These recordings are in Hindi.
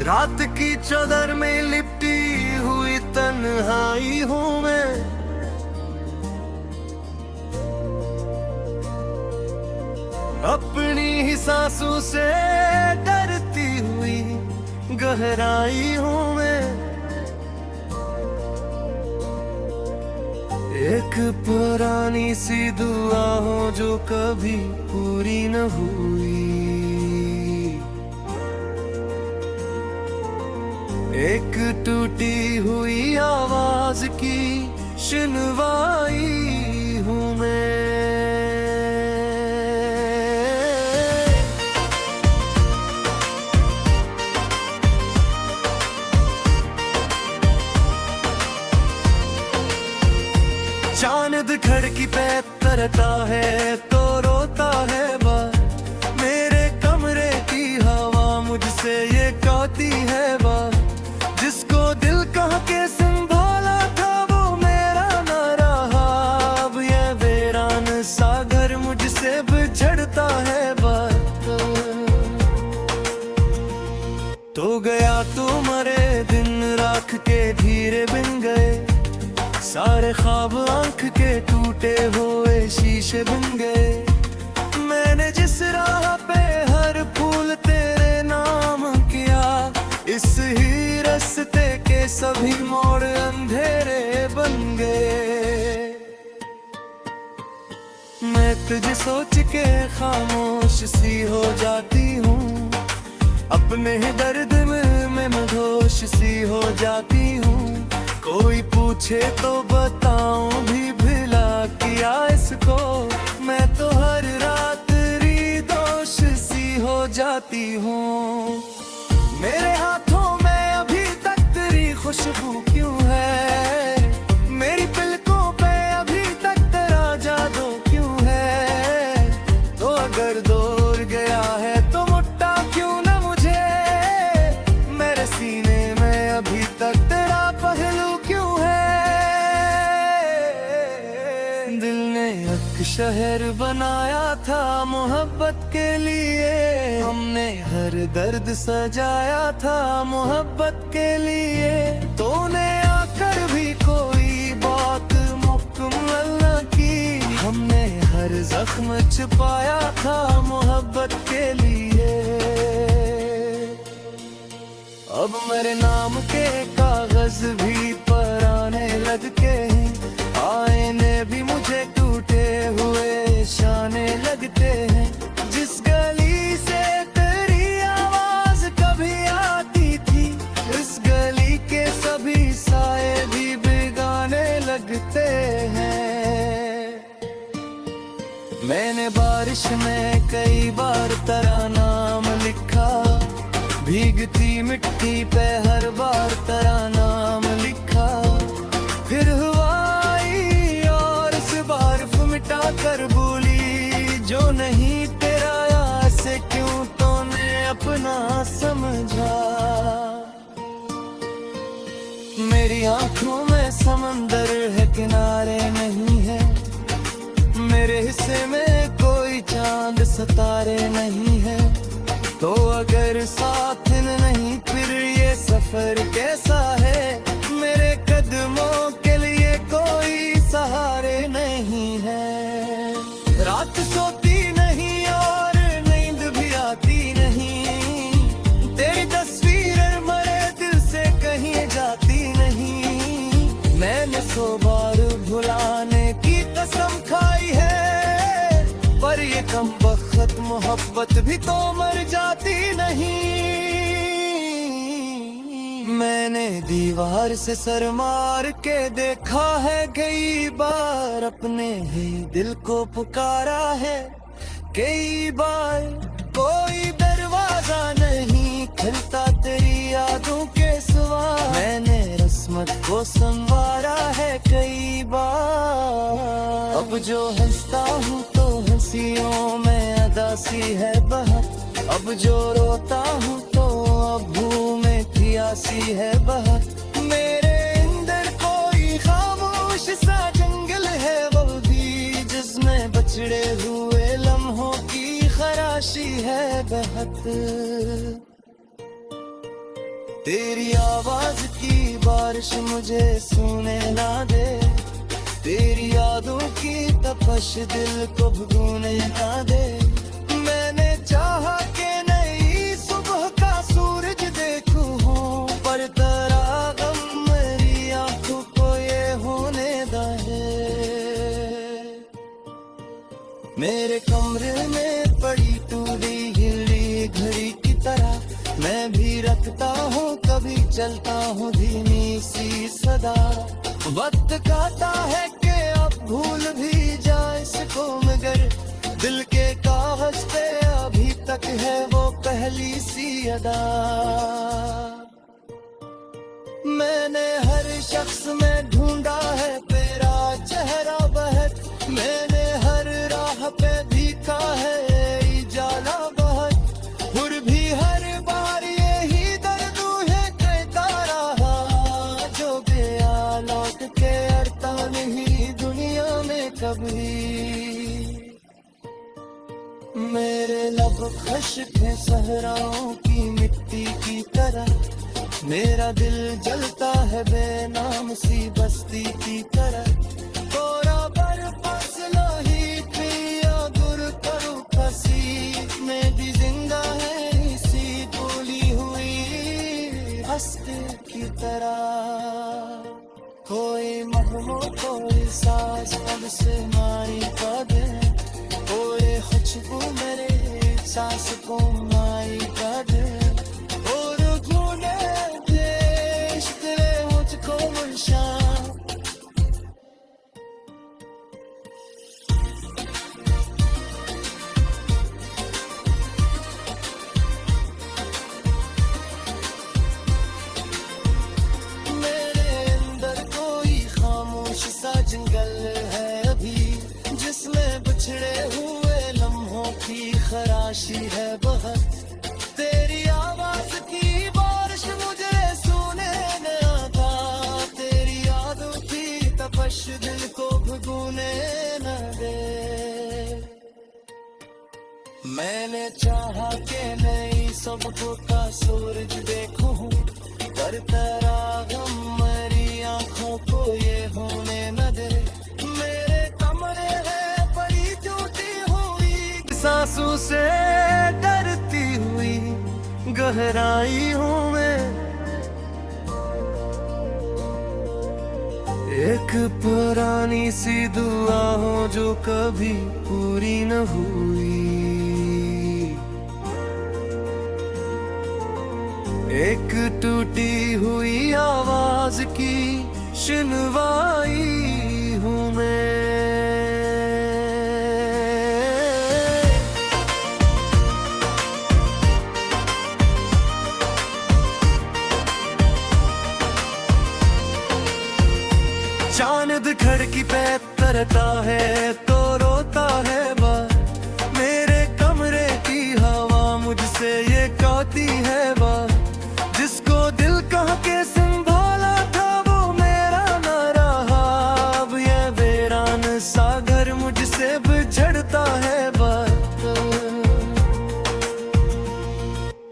रात की चादर में लिपटी हुई तन्हाई हूँ मैं, अपनी ही सांसों से डरती हुई गहराई हूँ मैं। एक पुरानी सी दुआ हो जो कभी पूरी न हुई, एक टूटी हुई आवाज की सुनवाई हूँ मैं। चांद खिड़की पे तरता है तो रोता है बार, मेरे कमरे की हवा मुझसे ये कहती है बार, जिसको दिल कह के संभाला था वो मेरा न रहा, अब ये वीरान सा घर मुझसे बिछड़ता है बार। तो गया तू मरे दिन राख के धीरे बिन गए, सारे ख्वाब आंख के टूटे हुए शीशे बन गए। मैंने जिस राह पे हर फूल तेरे नाम किया, इस ही रास्ते के सभी मोड़ अंधेरे बन गए। मैं तुझे सोच के खामोश सी हो जाती हूँ, अपने दर्द में मैं मदहोश सी हो जाती हूँ। कोई पूछे तो बताऊं भी भला किया इसको, मैं तो हर रात दोष सी हो जाती हूँ। मेरे हाथों में अभी तक तेरी खुशबू क्यों है, मेरी पलकों पे अभी तक तेरा जादू क्यों है। तो अगर दूर गया है तो मुट्ठा क्यों न मुझे, मेरे सीने में अभी तक तेरा पहलू क्यों है। दिल ने एक शहर बनाया था मोहब्बत के लिए, हमने हर दर्द सजाया था मोहब्बत के लिए। तूने आकर भी कोई बात मुकम्मल न की, हमने हर जख्म छुपाया था मोहब्बत के लिए। अब मेरे नाम के कागज भी पराने लग के, आईने भी मुझे टूटे हुए शाने लगते हैं। जिस गली से तेरी आवाज कभी आती थी, इस गली के सभी साए भी बेगाने लगते हैं। मैंने बारिश में कई बार तेरा नाम लिखा, भीगती मिट्टी पे हर बार तेरा नाम लिखा। फिर हवाई और इस बर्फ मिटा कर बोली जो नहीं तेरा, ऐसे क्यों तूने अपना समझा। मेरी आंखों में समंदर है किनारे नहीं है, मेरे हिस्से में कोई चांद सितारे नहीं है। तो अगर साथ नहीं फिर ये सफर कैसा है, मेरे कदमों के लिए कोई सहारे नहीं है। रात सोती नहीं और नींद भी आती नहीं, तेरी तस्वीर मरे दिल से कहीं जाती नहीं। मैंने 100 बार भुलाने की कसम खाई है, पर ये कमबख्त मोहब्बत भी तो मर जाती नहीं। मैंने दीवार से सर मार के देखा है कई बार, अपने ही दिल को पुकारा है कई बार। कोई दरवाजा नहीं खुलता तेरी यादों के सिवा, मैंने रस्मत को संवारा है कई बार। अब जो हंसता हूँ तो हंसियों में अदासी है बहत, अब जो रोता हूँ तो अबू में खियासी है बहत। मेरे अंदर कोई खामोश सा जंगल है वो भी, जिसमें बछड़े हुए लम्हों की खराशी है बहत। तेरी आवाज की बारिश मुझे सोने ना दे, तेरी यादों की तपश दिल को भूलने ना दे। मैंने चाहा कि नई सुबह का सूरज देखूं हूँ, पर तेरा गम मेरी आंखों को ये होने दे। मेरे कमरे में पड़ी टूटी हिली घड़ी की तरह मैं भी रखता हूँ, कभी चलता हूँ धीमी सी सदा। वक्त कहता है कि अब भूल भी जाए इसको, मगर दिल के कागज पे अभी तक है वो पहली सी अदा। मैंने हर शख्स में ढूंढा है तेरा चेहरा बहक, मैंने हर राह पे दिखा है जाला बहुत, फिर भी हर बार यही दर्द है कहता रहा, जो गया लौट के अड़ता नहीं दुनिया में कभी। मेरे लब खुश्क है सहराओं की मिट्टी की तरह, मेरा दिल जलता है बेनाम सी बस्ती की तरह। तोरा पर फसलो ही पिया दूर करो फसी, मैं भी जिंदा है इसी बोली हुई हस्ती की तरह। कोई महमो कोई सांस अब से मारी का दे, कोई खुशबू मेरे सांस को मारी का दे, और ढूंढे इश्क ने मुझको मुर्शा। जंगल है अभी जिसमें बिछड़े हुए लम्हों की खराशी है बहुत, तेरी आवाज की बारिश मुझे सुने न आता, तेरी यादों की तपश दिल को भुगने न दे। मैंने चाहा कि नई सुबह का सूरज देखूं, पर तेरा गम मेरी आंखों को ये होने न दे। मेरे कमरे है बड़ी टूटी हुई सांसों से डरती हुई गहराई हूँ मैं, एक पुरानी सी दुआ हो जो कभी पूरी न हुई, एक टूटी हुई आवाज की सुनवाई हूँ मैं। चांद खिड़की पे तरता है तो रोता है बार, मेरे कमरे की हवा मुझसे ये कहती है बार, जिसको दिल कह के संभाला था वो मेरा न रहा, अब ये वीरान सा घर मुझसे बिछड़ता है बार।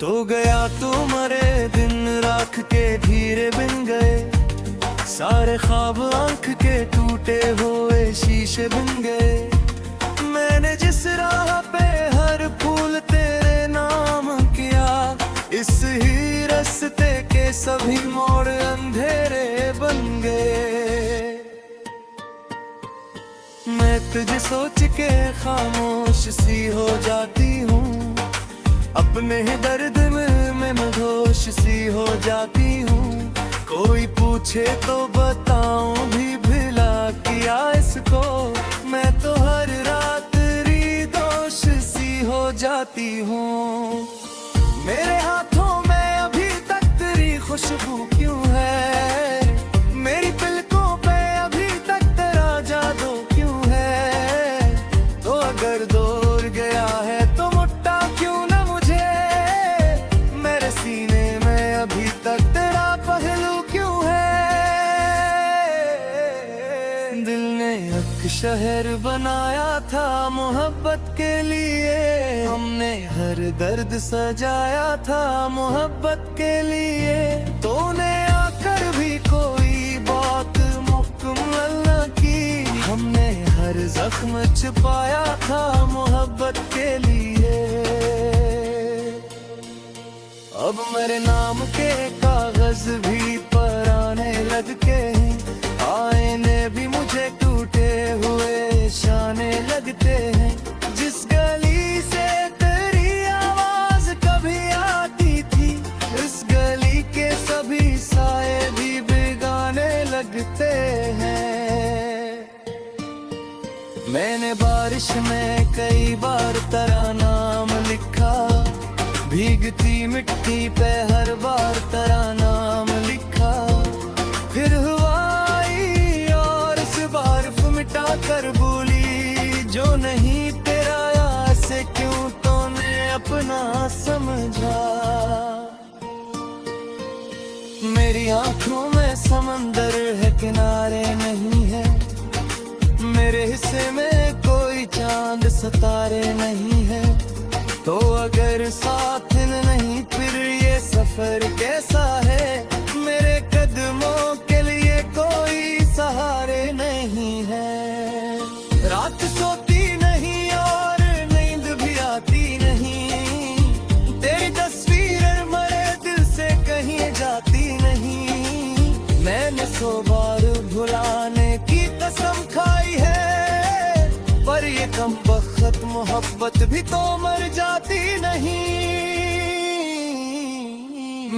तो गया तू मरे दिन राख के धीरे बिन गए, सारे ख्वाब आंख के टूटे हुए शीशे बन गए। मैंने जिस राह पे हर फूल तेरे नाम किया, इस ही रास्ते के सभी मोड़ अंधेरे बन गए। मैं तुझे सोच के खामोश सी हो जाती हूँ, अपने ही दर्द में मैं मदहोश सी हो जाती हूँ। कोई पूछे तो बताऊं भी भला किया इसको, मैं तो हर रात दोष सी हो जाती हूँ। मेरे हाथों में अभी तक तेरी खुशबू क्यों है, मेरी पलकों पे अभी तक तेरा जादू क्यों है, तो अगर दूर गया है तो मुट्ठा क्यों न मुझे, मेरे सीने में अभी तक तेरा पहलू क्यों है। दिल ने एक शहर बनाया था मोहब्बत के लिए, हमने हर हर दर्द सजाया था मोहब्बत के लिए। तूने आकर भी कोई बात मुकम्मल न की, हमने हर जख्म छुपाया था मोहब्बत के लिए। अब मेरे नाम के कागज भी पराने लगते हैं, आईने भी मुझे टूटे हुए शाने लगते हैं। जिस गली से तेरी आवाज कभी आती थी, इस गली के सभी साए भी बेगाने लगते हैं। मैंने बारिश में कई बार तेरा नाम लिखा, भीगती मिट्टी पे हर बार तेरा नाम लिखा। फिर हुआ आई और इस बार मिटा कर भूली, जो नहीं तेरा यार से क्यों तूने अपना समझा। मेरी आंखों में समंदर है किनारे नहीं है, मेरे हिस्से में कोई चांद सितारे नहीं है। तो अगर साथ नहीं फिर ये सफर कैसा है, मेरे कदमों के लिए कोई सहारे नहीं है। रात सोती नहीं और नींद भी आती नहीं, तेरी तस्वीर मरे दिल से कहीं जाती नहीं। मैंने 100 बार भुलाने की कसम खाई है, पर ये कम वक्त मोहब्बत भी तो मर जाती नहीं।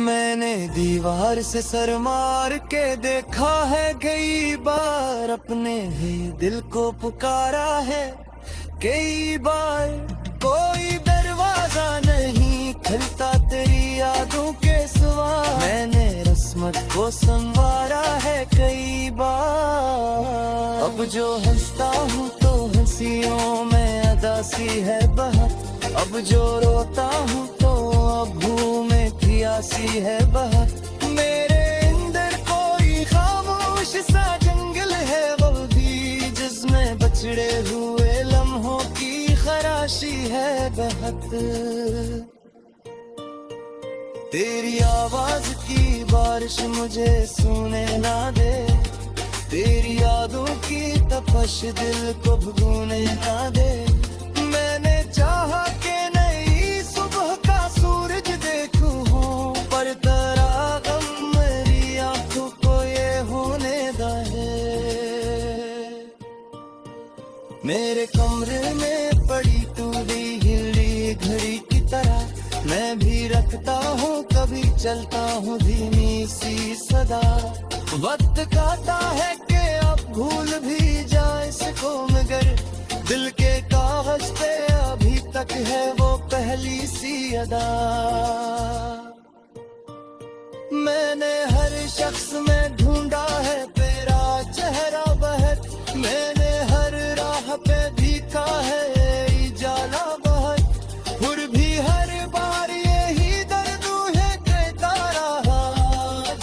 मैंने दीवार से सर मार के देखा है कई बार, अपने ही दिल को पुकारा है कई बार। कोई दरवाजा नहीं खुलता तेरी यादों के सिवा, मैंने रस्मत को संवारा है कई बार। अब जो हंसता हूँ तो हंसियों में अदासी है बहुत, अब जो रोता हूँ तो अबू में खियासी है बहुत। मेरे अंदर कोई खामोश सा जंगल है वो भी, जिसमें बछड़े हुए लम्हों की खराशी है बहुत। तेरी आवाज की बारिश मुझे सुने ना दे, तेरी यादों की तपश दिल को भूलने ना दे। मैंने चाहा कि नई सुबह का सूरज देखूं हूँ, पर तेरा गम मेरी आंखों को ये होने दे। मेरे कमरे में पड़ी टूटी हिली घड़ी की तरह, मैं भी रखता हूँ कभी चलता हूँ धीमी सी सदा। वक्त कहता है कि अब भूल भी जाए इसको, मगर दिल के कागज पे अभी तक है वो पहली सी अदा। मैंने हर शख्स में ढूंढा है तेरा चेहरा बहक, मैंने हर राह पे देखा है जाला बहक। फिर भी हर बार यही दर्द है कहता रहा,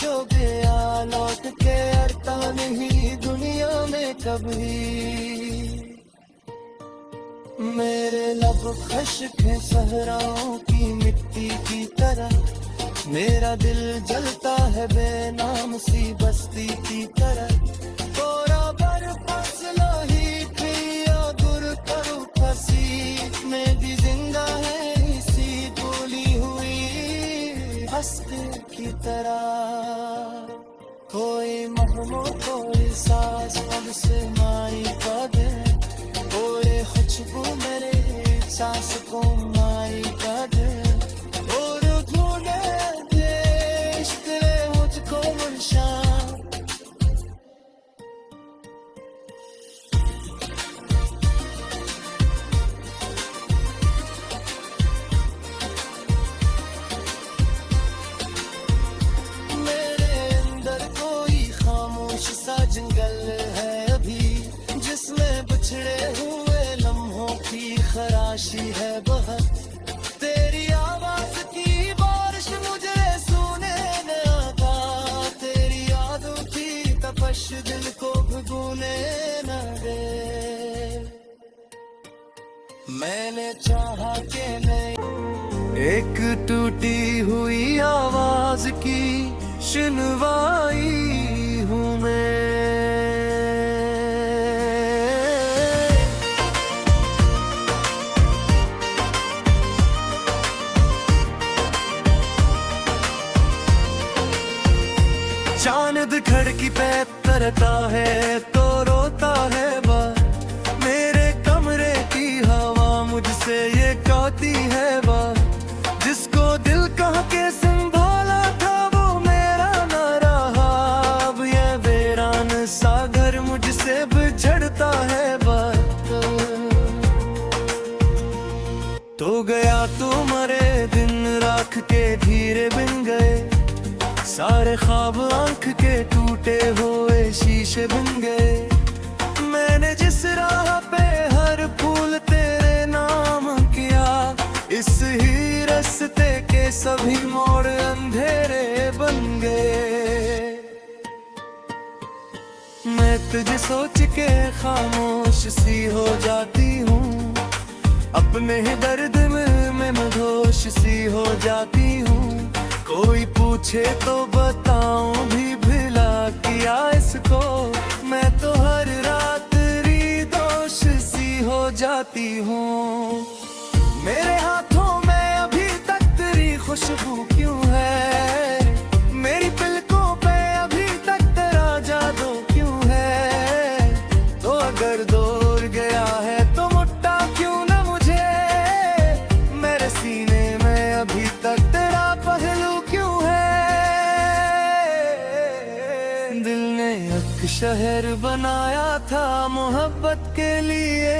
जो गया लौट के अड़ता नहीं दुनिया में कभी। मेरे लब खुश्क है सहराओं की मिट्टी की तरह, मेरा दिल जलता है बेनाम सी बस्ती की तरह। तोरा बर फसला ही पिया दूर करू फसी, मैं भी जिंदा है इसी बोली हुई हस्ती की तरह। कोई महमो कोई सास अब से माई का दे, कोई खुशबू मेरे सांस को माई का दे। और ढूंढे दे इश्क ने मुझको मुर्शाद, जंगल है अभी, जिसमें बिछड़े हुए लम्हों की खराशी है बहुत। तेरी आवाज की बारिश मुझे सुने न आता, तेरी यादों की तपश दिल को भिगोने न दे। मैंने चाहा कि नहीं एक टूटी हुई आवाज की सुनवाई हूँ मैं। चांद खिड़की पे तरता है तो रोता है बार, मेरे कमरे की हवा मुझसे ये कहती है बार, जिसको दिल कह के संभाला था वो मेरा न रहा, अब ये वीरान सा घर मुझसे बिछड़ता है बार। तो गया तू मरे दिन राख के धीरे बिन गए, सारे ख्वाब आंख के टूटे हुए शीशे बन गए। मैंने जिस राह पे हर फूल तेरे नाम किया, इस ही रास्ते के सभी मोड़ अंधेरे बन गए। मैं तुझे सोच के खामोश सी हो जाती हूँ, अपने ही दर्द में मैं मदहोश सी हो जाती हूँ। कोई पूछे तो बताऊं भी भला किया इसको, मैं तो हर रात दोष सी हो जाती हूँ। मेरे हाथों में अभी तक तेरी खुशबू क्यों है, मेरी पलकों पे अभी तक तेरा जादू क्यों है। तो अगर दूर गया है तो मुट्ठा क्यों न मुझे, मेरे सीने में अभी तक तेरा पहलू क्यों है। दिल ने एक शहर बनाया था मोहब्बत के लिए,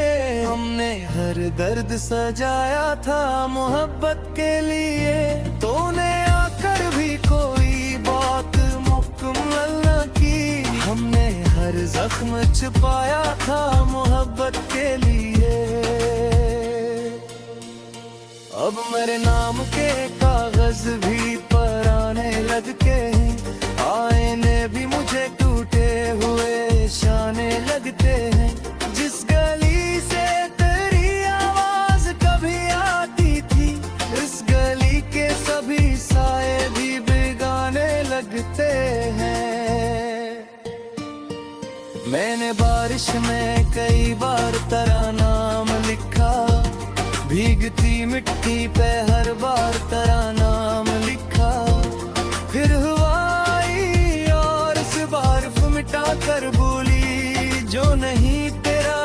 हमने हर दर्द सजाया था मोहब्बत के लिए। तूने आकर भी कोई बात मुकम्मल न की, हमने हर जख्म छुपाया था मोहब्बत के लिए। अब मेरे नाम के कागज भी पराने लगते हैं, आईने भी मुझे टूटे हुए शाने लगते हैं। जिस गली से तेरी आवाज कभी आती थी, इस गली के सभी साए भी बेगाने लगते हैं। मैंने बारिश में कई बार तेरा नाम लिखा, भीगती मिट्टी पे हर बार तेरा नाम लिखा। फिर हुआ आई और इस बार मिटा कर भूली, जो नहीं तेरा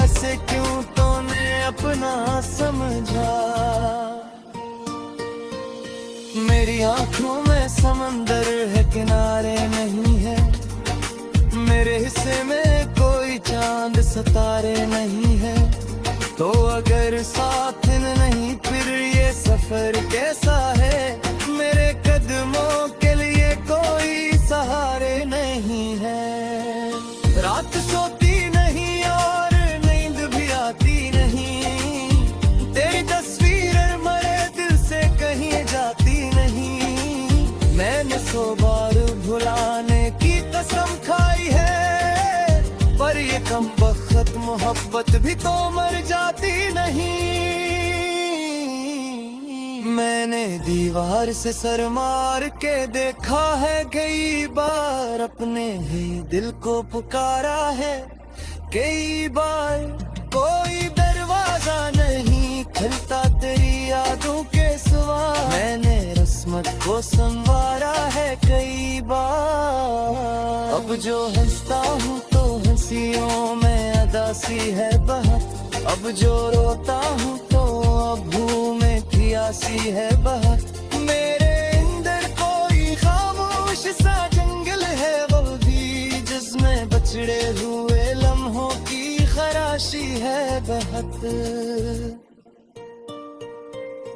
ऐसे क्यों तूने अपना समझा। मेरी आंखों में समंदर है किनारे नहीं है, मेरे हिस्से में कोई चांद सितारे नहीं है। तो अगर साथ नहीं फिर ये सफर कैसा है, मेरे कदमों के लिए कोई सहारे नहीं है। रात सोती नहीं और नींद भी आती नहीं, तेरी तस्वीर मरे दिल से कहीं जाती नहीं। मैंने 100 बार भुलाने की कसम खाई है, पर ये कम वक्त मोहब्बत भी तो मर जाती नहीं। मैंने दीवार से सर मार के देखा है कई बार, अपने ही दिल को पुकारा है कई बार। कोई दरवाजा नहीं खुलता तेरी यादों के सिवा, मैंने रस्मत को संवारा है कई बार। अब जो हंसता हूँ तो हंसियों में अदासी है बहुत, अब जो रोता हूँ तो अबू में खियासी है बहुत। मेरे अंदर कोई खामोश सा जंगल है वो भी, जिसमें बछड़े हुए लम्हों की खराशी है बहुत।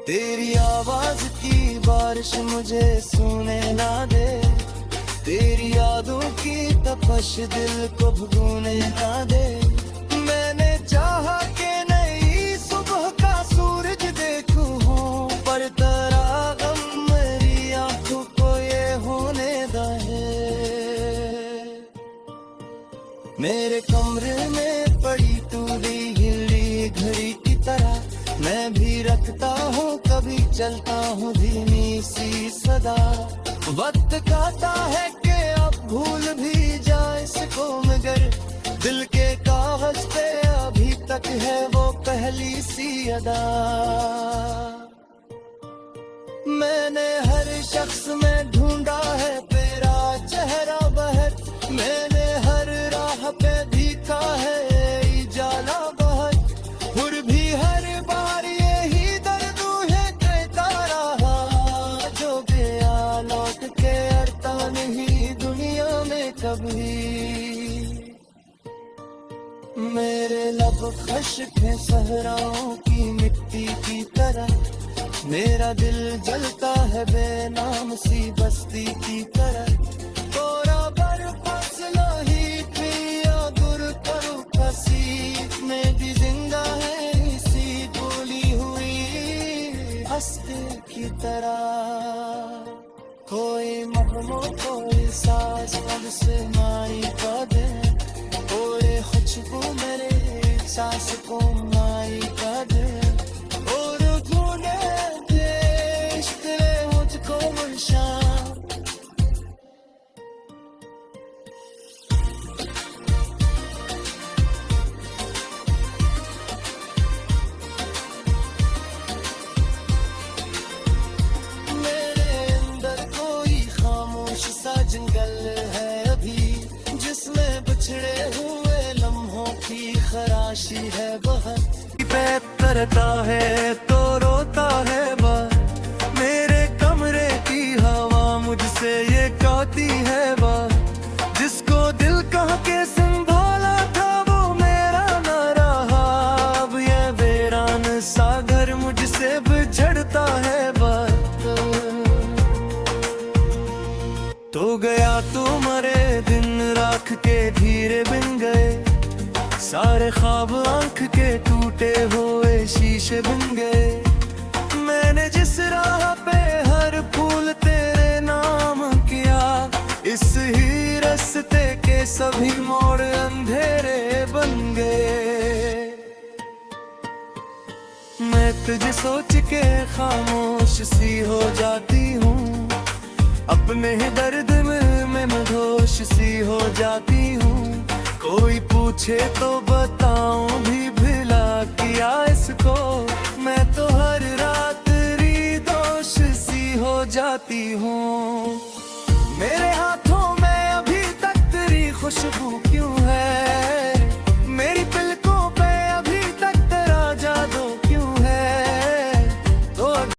तेरी आवाज की बारिश मुझे सुने ना दे, तेरी यादों की तपश दिल को भूलने ना दे। मैंने चाहा कि नई सुबह का सूरज देखूं, पर तेरा गम मेरी आंखों को ये होने दे। मेरे कमरे में पड़ी टूटी हिली घड़ी की तरह, मैं भी रखता हूँ कभी चलता हूँ धीमी सी सदा। वक्त कहता है कि अब भूल भी जाए इसको, मगर दिल के कागज पे अभी तक है वो पहली सी अदा। मैंने हर शख्स में ढूंढा है तेरा चेहरा बहर, मैंने हर राह पे देखा है उजाला बहर, फिर भी हर बार यही दर्द है कहता रहा, जो गया लौट के अड़ता नहीं दुनिया में कभी। मेरे लब खुश्क है सहराओं की मिट्टी की तरह, मेरा दिल जलता है बेनाम सी बस्ती की तरह। तोरा बर फसला ही पिया गुर करू फसी, में भी जिंदा है इसी बोली हुई हस्ती की तरह। कोई मगमो कोई साज अब से माई का दे, कोई खुशबू मेरे सांस को माई का दे। और जंगल है अभी जिसमें बिछड़े हुए लम्हों की खराशी है बहुत। पे तरता है तो रोता है बात, मेरे कमरे की हवा मुझसे ये कहती है बात। जिसको दिल कह के संभाला था वो मेरा न रहा, अब ये वीरान सा घर मुझसे बिछड़ता है बात। तो गया तू मरे दिन राख के धीरे बिन गए, सारे ख्वाब आंख के टूटे हुए शीशे बिन गए। मैंने जिस राह पे हर फूल तेरे नाम किया, इस ही रास्ते के सभी मोड़ अंधेरे बन गए। मैं तुझे सोच के खामोश सी हो जाती हूँ, अपने ही दर्द में मैं मदहोश सी हो जाती हूँ। कोई पूछे तो बताऊं भी भला किया इसको, मैं तो हर रात दोष सी हो जाती हूँ। मेरे हाथों में अभी तक तेरी खुशबू